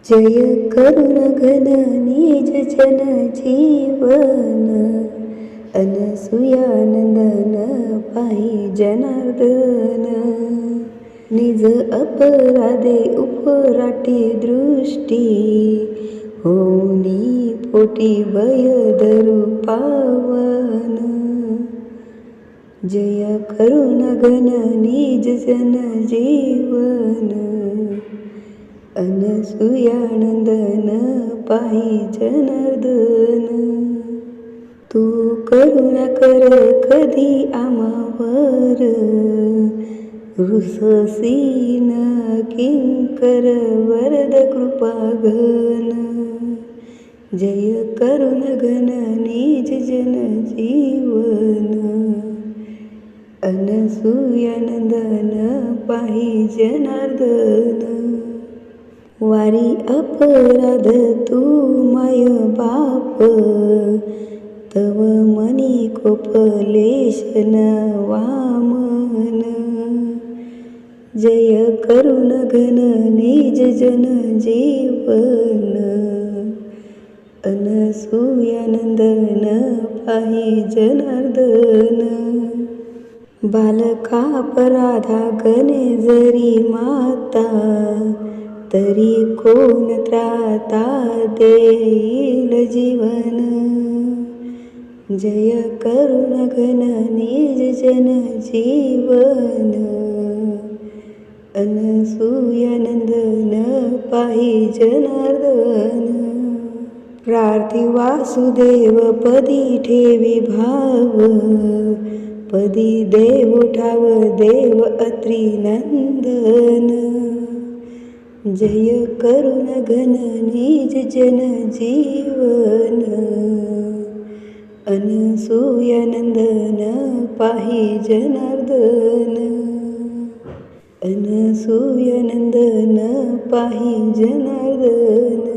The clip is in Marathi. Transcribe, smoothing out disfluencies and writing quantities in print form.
जय करुण घन निज जन जीवन, अनसुयानंदन पाहि जनार्दन. निज अपराधे उपराटी दृष्टी, होनी पोटी भय धरू पावन. जय करुण घन निज जन जीवन, अनसुयानंदन पाहि जनार्दन. तू करुणा कर कधी आम्हावर, रुससी न किंकर वरद कृपाघन. जय करुण घन निज जन जीवन, अनसुयानंदन पाहि जनार्दन. वारी अपराध तू माय बाप, तव मनी कोपलेश न वामन. जय करुण घन निज जन जीवन, अनसुयानंदन पाहि जनार्दन. बालकापराधा गणे जरी माता, तरी कोण त्राता देईल जीवन. जय करुण घन निज जन जीवन, अनसुयानंदन पाहि जनार्दन. प्रार्थी वासुदेव पदी ठेवी भाव, पदी देव ठाव देव अत्री नंदन. जय करुण घन निज जन जीवन, अनसुयानंदन पाहि जनार्दन. अनसुयानंदन पाहि जनार्दन.